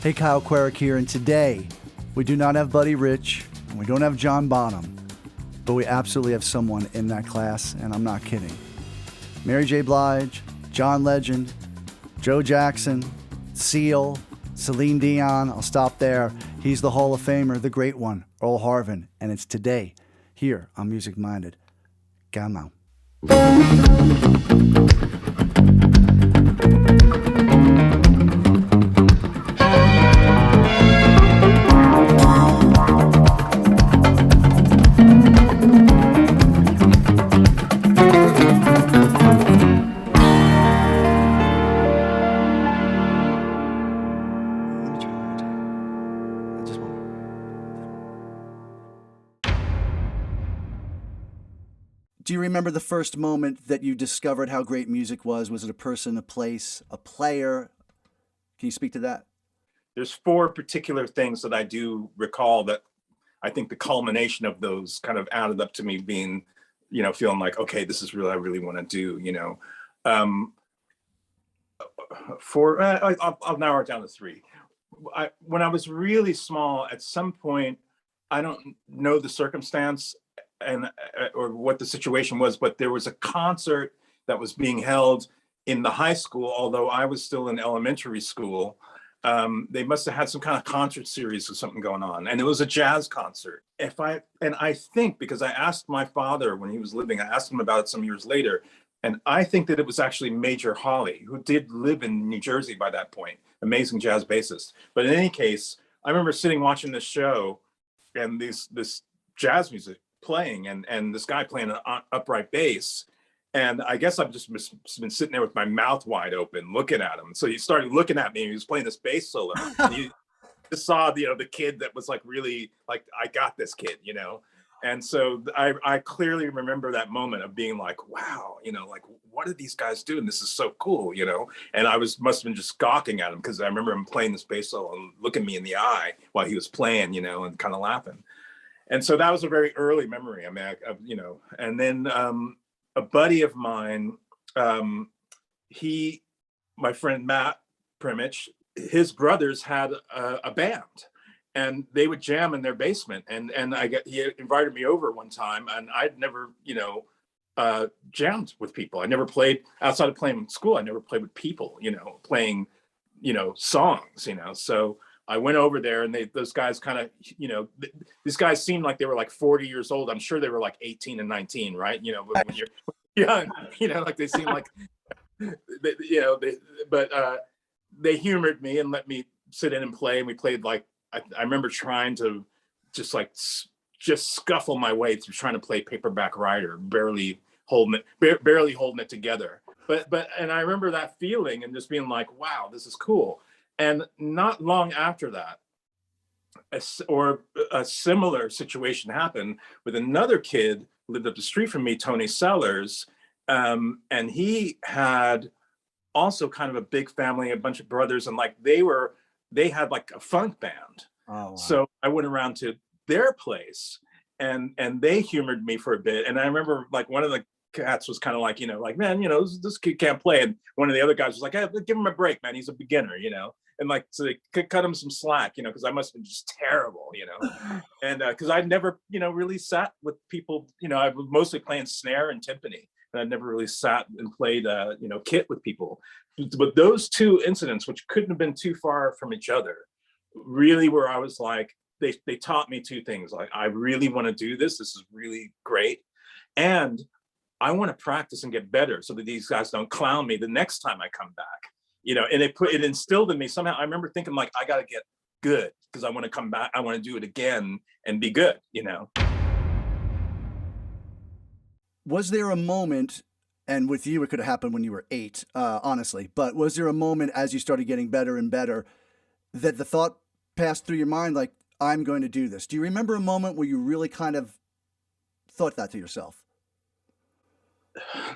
Hey, Kyle Querec here, and today we do not have Buddy Rich and we don't have John Bonham, but we absolutely have someone in that class, and I'm not kidding. Mary J. Blige, John Legend, Joe Jackson, Seal, Celine Dion. I'll stop there. He's the Hall of Famer, the great one, Earl Harvin, and it's today here on Music Minded. Come on. Do you remember the first moment that you discovered how great music was? Was it a person, a place, a player? Can you speak to that? There's four particular things that I do recall that I think the culmination of those kind of added up to me being, feeling like, okay, this is really, I really want to do, I'll narrow it down to three. When I was really small, at some point, I don't know the circumstance and or what the situation was, but there was a concert that was being held in the high school, although I was still in elementary school. They must have had some kind of concert series or something going on, and it was a jazz concert. I think, because I asked my father when he was living, I asked him about it some years later, and I think that it was actually Major Hawley, who did live in New Jersey by that point, amazing jazz bassist. But in any case, I remember sitting watching this show and this jazz music playing and this guy playing an upright bass, and I guess I've just been sitting there with my mouth wide open looking at him. So he started looking at me and he was playing this bass solo. And you just saw the kid that was like really like, I got this kid, and so I clearly remember that moment of being like, wow, like, what are these guys doing? This is so cool, and I must have been just gawking at him because I remember him playing this bass solo and looking me in the eye while he was playing, and kind of laughing. And so that was a very early memory. I mean, and then a buddy of mine, my friend Matt Primich, his brothers had a band, and they would jam in their basement. And he invited me over one time, and I'd never, jammed with people. I never played outside of playing in school. I never played with people, playing, songs, So I went over there, and those guys kind of, these guys seemed like they were like 40 years old. I'm sure they were like 18 and 19, right? But when you're young, like they seem like, they humored me and let me sit in and play. And we played like, I remember trying to just scuffle my way through trying to play Paperback Writer, barely holding it together. And I remember that feeling and just being like, wow, this is cool. And not long after that, a similar situation happened with another kid who lived up the street from me, Tony Sellers, and he had also kind of a big family, a bunch of brothers, and like they had like a funk band. Oh, wow. So I went around to their place, and they humored me for a bit. And I remember like one of the cats was kind of like, man, this kid can't play. And one of the other guys was like, hey, give him a break, man. He's a beginner, And like, so they could cut him some slack, because I must have been just terrible, And because I'd never, really sat with people, I was mostly playing snare and timpani, and I'd never really sat and played, kit with people. But those two incidents, which couldn't have been too far from each other, really where I was like, they taught me two things. Like, I really want to do this. This is really great. And I want to practice and get better so that these guys don't clown me the next time I come back. And it instilled in me somehow. I remember thinking like, I got to get good because I want to come back. I want to do it again and be good, Was there a moment, and with you, it could have happened when you were 8, honestly, but was there a moment as you started getting better and better that the thought passed through your mind, like, I'm going to do this? Do you remember a moment where you really kind of thought that to yourself?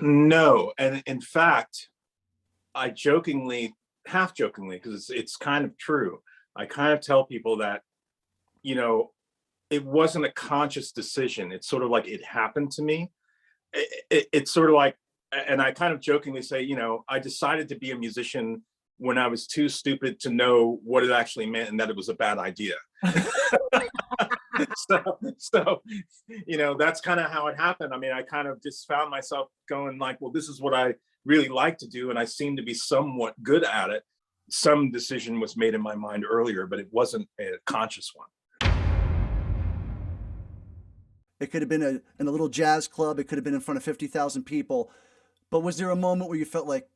No. And in fact, I half jokingly, because it's kind of true, I kind of tell people that, it wasn't a conscious decision. It's sort of like it happened to me. It's sort of like, and I kind of jokingly say, I decided to be a musician when I was too stupid to know what it actually meant and that it was a bad idea. so, that's kind of how it happened. I mean, I kind of just found myself going like, well, this is what I really like to do, and I seem to be somewhat good at it. Some decision was made in my mind earlier, but it wasn't a conscious one. It could have been in a little jazz club. It could have been in front of 50,000 people. But was there a moment where you felt like,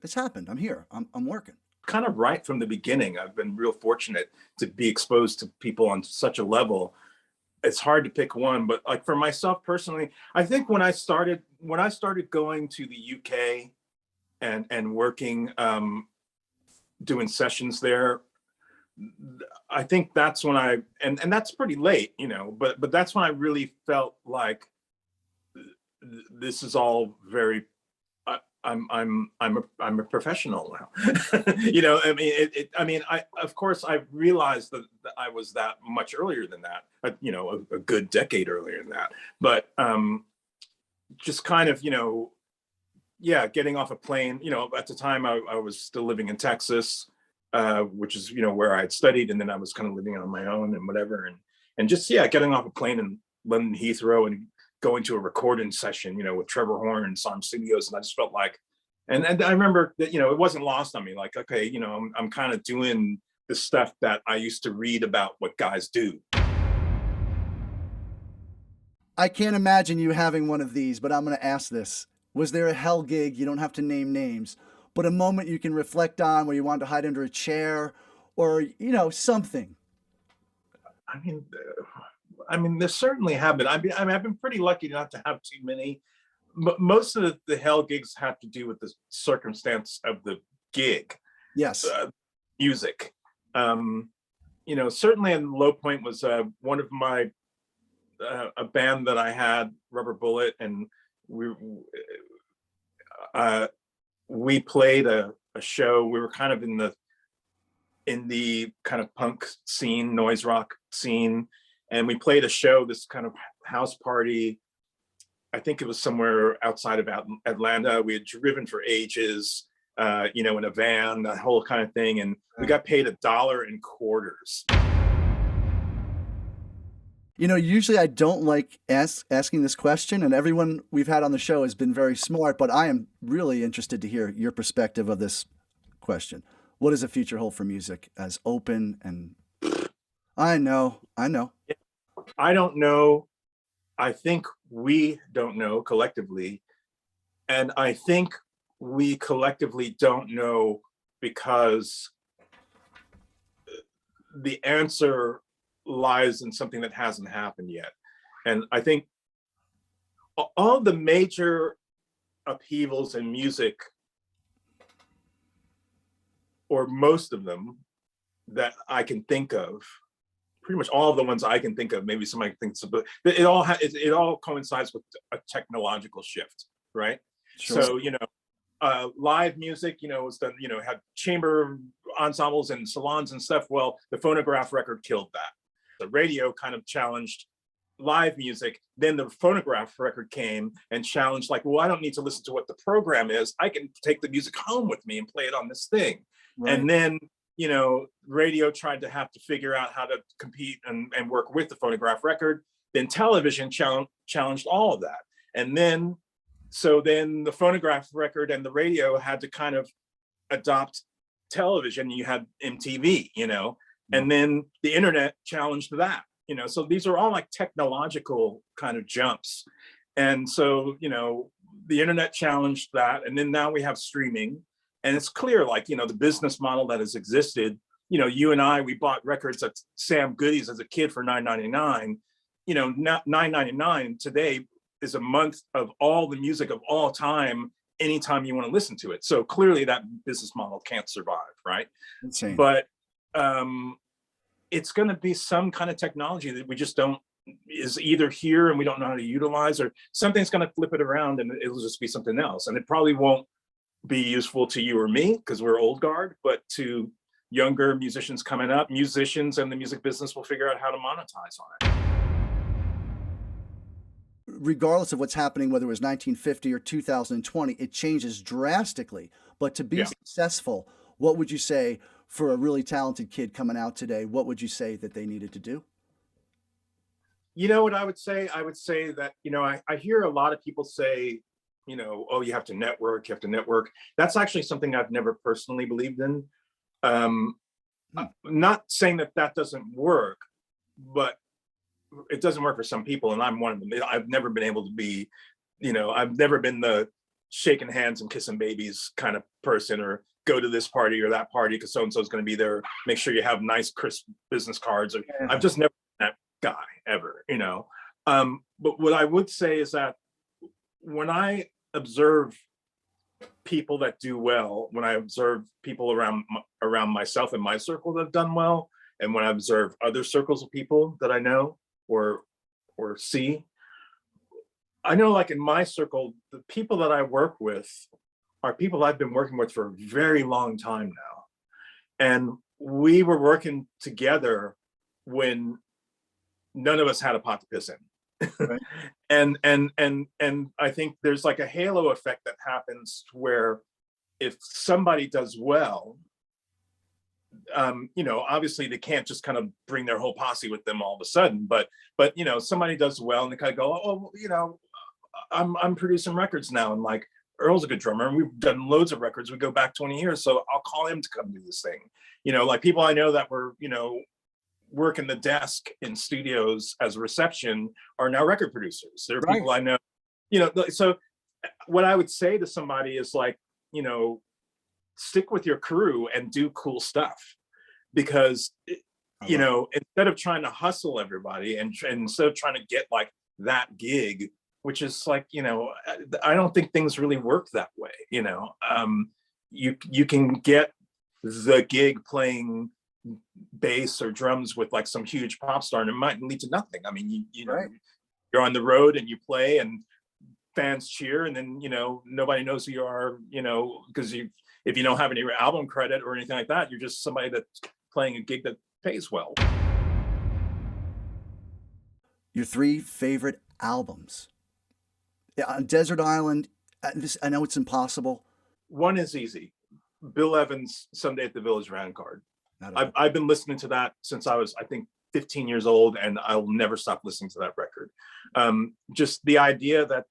this happened, I'm here, I'm working? Kind of right from the beginning. I've been real fortunate to be exposed to people on such a level. It's hard to pick one, but like for myself personally, I think when I started going to the UK and working, doing sessions there, I think that's when and that's pretty late, but that's when I really felt like this is all very, I'm a professional now. I mean, of course I realized that I was that much earlier than that, a good decade earlier than that. But just kind of, getting off a plane, at the time I was still living in Texas, which is, where I had studied. And then I was kind of living on my own and whatever. And just, getting off a plane in London Heathrow and going to a recording session, with Trevor Horn and Sound Studios. And I just felt like, and I remember that, it wasn't lost on me. Like, okay, I'm kind of doing the stuff that I used to read about what guys do. I can't imagine you having one of these, but I'm going to ask this. Was there a hell gig? You don't have to name names, but a moment you can reflect on where you wanted to hide under a chair or, something. I mean, there certainly have been. I've been pretty lucky not to have too many. Most of the hell gigs have to do with the circumstance of the gig. Yes. Music. Certainly a low point was one of my, a band that I had, Rubber Bullet, and we played a show. We were kind of in the kind of punk scene, noise rock scene. And we played a show, this kind of house party. I think it was somewhere outside of Atlanta. We had driven for ages, in a van, that whole kind of thing. And we got paid $1.25. Usually I don't like asking this question, and everyone we've had on the show has been very smart, but I am really interested to hear your perspective of this question. What does the future hold for music as open and... I know. I don't know. I think we don't know collectively. And I think we collectively don't know because the answer lies in something that hasn't happened yet. And I think all the major upheavals in music, or most of them that I can think of, pretty much all of the ones I can think of, maybe somebody thinks of, but it all coincides with a technological shift, right? Sure. So, live music, was done, had chamber ensembles and salons and stuff. Well, the phonograph record killed that. The radio kind of challenged live music. Then the phonograph record came and challenged, like, well, I don't need to listen to what the program is. I can take the music home with me and play it on this thing. Right. And then, radio tried to have to figure out how to compete and work with the phonograph record. Then television challenged all of that. And then the phonograph record and the radio had to kind of adopt television. You had MTV, and then the internet challenged that, so these are all like technological kind of jumps. And so, the internet challenged that. And then now we have streaming, and it's clear, like, the business model that has existed, you and I, we bought records at Sam Goody's as a kid for $9.99, now $9.99 today is a month of all the music of all time, anytime you want to listen to it. So clearly that business model can't survive, right? Insane. But it's going to be some kind of technology that we just is either here and we don't know how to utilize, or something's going to flip it around and it'll just be something else. And it probably won't be useful to you or me because we're old guard, but to younger musicians coming up, musicians and the music business will figure out how to monetize on it. Regardless of what's happening, whether it was 1950 or 2020, it changes drastically. But to be successful, what would you say for a really talented kid coming out today? What would you say that they needed to do? You know what I would say? I would say that, I hear a lot of people say, oh, you have to network, you have to network. That's actually something I've never personally believed in. Um, Not saying that that doesn't work, but it doesn't work for some people, and I'm one of them. I've never been able to be, I've never been the shaking hands and kissing babies kind of person, or go to this party or that party because so and so is going to be there. Make sure you have nice, crisp business cards. Or Yeah. I've just never been that guy ever. But what I would say is that when I observe people that do well, when I observe people around myself and my circle that have done well, and when I observe other circles of people that I know or see, I know, like in my circle, the people that I work with are people I've been working with for a very long time now. And we were working together when none of us had a pot to piss in. Right. And I think there's like a halo effect that happens where if somebody does well, obviously they can't just kind of bring their whole posse with them all of a sudden, but somebody does well and they kind of go, oh, I'm producing records now, and like Earl's a good drummer and we've done loads of records. We go back 20 years, so I'll call him to come do this thing. Like people I know that were, working the desk in studios as a reception are now record producers. There are Right. people I know, so what I would say to somebody is like, stick with your crew and do cool stuff, because instead of trying to hustle everybody and instead of trying to get like that gig, which is like, I don't think things really work that way. You can get the gig playing bass or drums with like some huge pop star and it might lead to nothing. I mean, Right. you're on the road and you play and fans cheer, and then nobody knows who you are, because if you don't have any album credit or anything like that, you're just somebody that's playing a gig that pays well. Your 3 favorite albums. Yeah, on Desert Island, I know it's impossible. One is easy. Bill Evans' Someday at the Village Vanguard. Not at all. I've been listening to that since I was, I think, 15 years old, and I'll never stop listening to that record. Just the idea that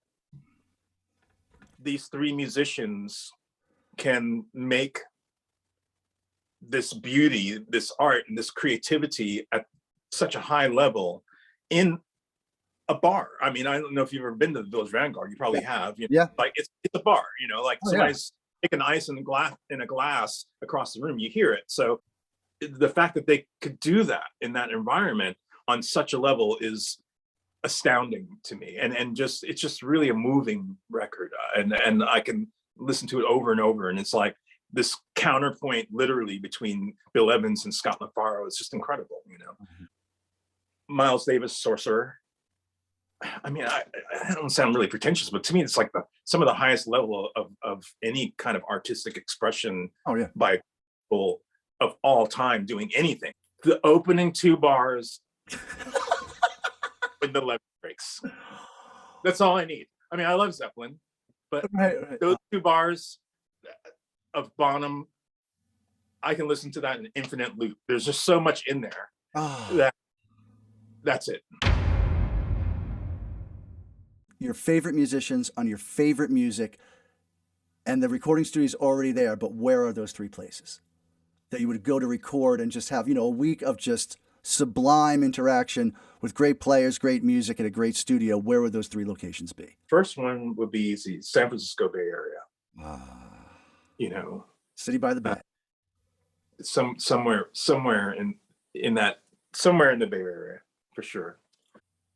these 3 musicians can make this beauty, this art, and this creativity at such a high level in a bar. I mean, I don't know if you've ever been to the Village Vanguard. You probably have. Yeah. Like it's a bar. Like Oh, somebody's taking ice in a glass across the room. You hear it. So the fact that they could do that in that environment on such a level is astounding to me, and it's just really a moving record, and I can listen to it over and over, and it's like this counterpoint literally between Bill Evans and Scott LaFaro. It's just incredible. Miles Davis, Sorcerer. I mean, I don't sound really pretentious, but to me it's like some of the highest level of any kind of artistic expression. Oh, yeah. By people of all time doing anything. The opening 2 bars when the left breaks. That's all I need. I mean, I love Zeppelin, but Right. those 2 bars of Bonham, I can listen to that in infinite loop. There's just so much in there. Oh. That's it. Your favorite musicians on your favorite music, and the recording studio is already there, but where are those 3 places that you would go to record and just have, a week of just sublime interaction with great players, great music, and a great studio? Where would those 3 locations be? First one would be easy. San Francisco Bay Area. City by the Bay. Somewhere in that, somewhere in the Bay Area, for sure.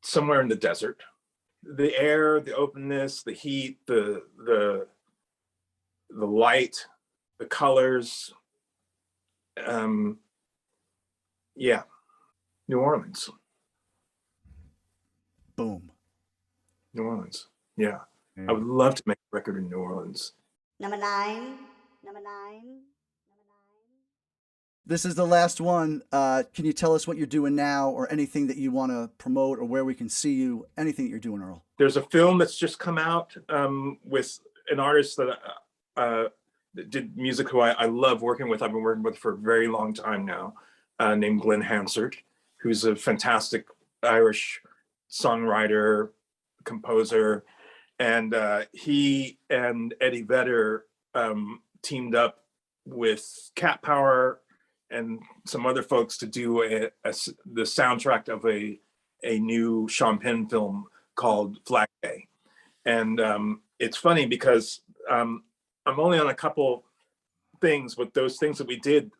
Somewhere in the desert. The air, the openness, the heat, the light, the colors. Yeah. New Orleans. Boom. New Orleans. Yeah. I would love to make a record in New Orleans. Number 9. This is the last one. Can you tell us what you're doing now, or anything that you want to promote, or where we can see you? Anything that you're doing, Earl? There's a film that's just come out with an artist that did music who I love working with. I've been working with for a very long time now, named Glenn Hansard, who's a fantastic Irish songwriter, composer, and he and Eddie Vedder teamed up with Cat Power and some other folks to do the soundtrack of a new Sean Penn film called Flag Day. And it's funny because I'm only on a couple things, but those things that we did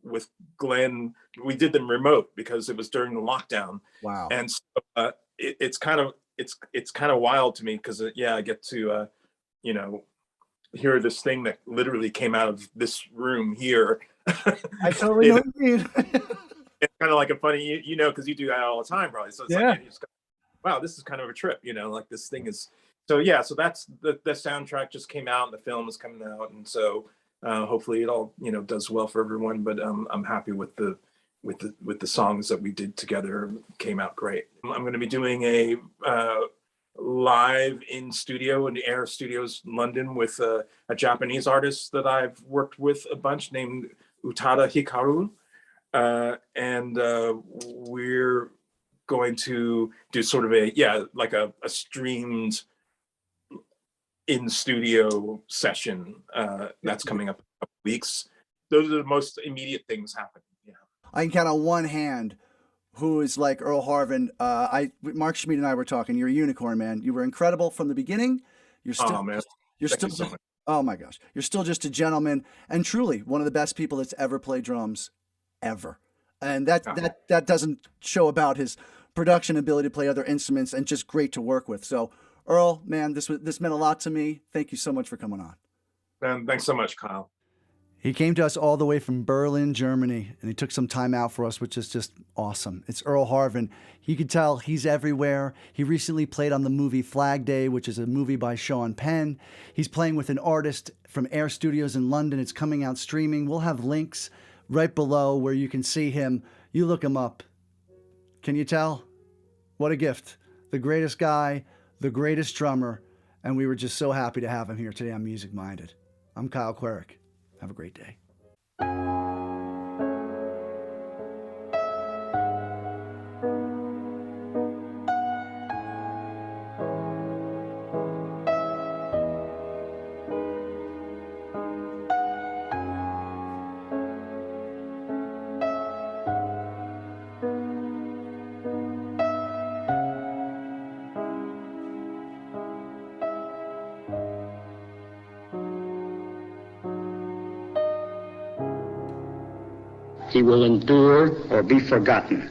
with Glenn, we did them remote because it was during the lockdown. Wow. And so, it's kind of wild to me because I get to hear this thing that literally came out of this room here. I totally know what you mean. It's kind of like a funny, because you do that all the time, probably. So it's like, wow, this is kind of a trip, like this thing is. So yeah, so that's the soundtrack just came out and the film is coming out, and so hopefully it all does well for everyone. But I'm happy with the songs that we did together. Came out great. I'm going to be doing a live in studio in the Air Studios London with a Japanese artist that I've worked with a bunch named Utada Hikaru, and we're going to do sort of a streamed in studio session that's coming up in a couple weeks. Those are the most immediate things happening. I can count on one hand who is like Earl Harvin. Mark Schmid and I were talking. You're a unicorn, man. You were incredible from the beginning. You're still, oh man, you're Thank still, you so much. Oh my gosh, you're still just a gentleman and truly one of the best people that's ever played drums, ever. And that doesn't show about his production ability to play other instruments, and just great to work with. So Earl, man, this meant a lot to me. Thank you so much for coming on. Man, thanks so much, Kyle. He came to us all the way from Berlin, Germany, and he took some time out for us, which is just awesome. It's Earl Harvin. You could tell he's everywhere. He recently played on the movie Flag Day, which is a movie by Sean Penn. He's playing with an artist from Air Studios in London. It's coming out streaming. We'll have links right below where you can see him. You look him up. Can you tell? What a gift. The greatest guy, the greatest drummer, and we were just so happy to have him here today on Music Minded. I'm Kyle Querec. Have a great day. He will endure or be forgotten.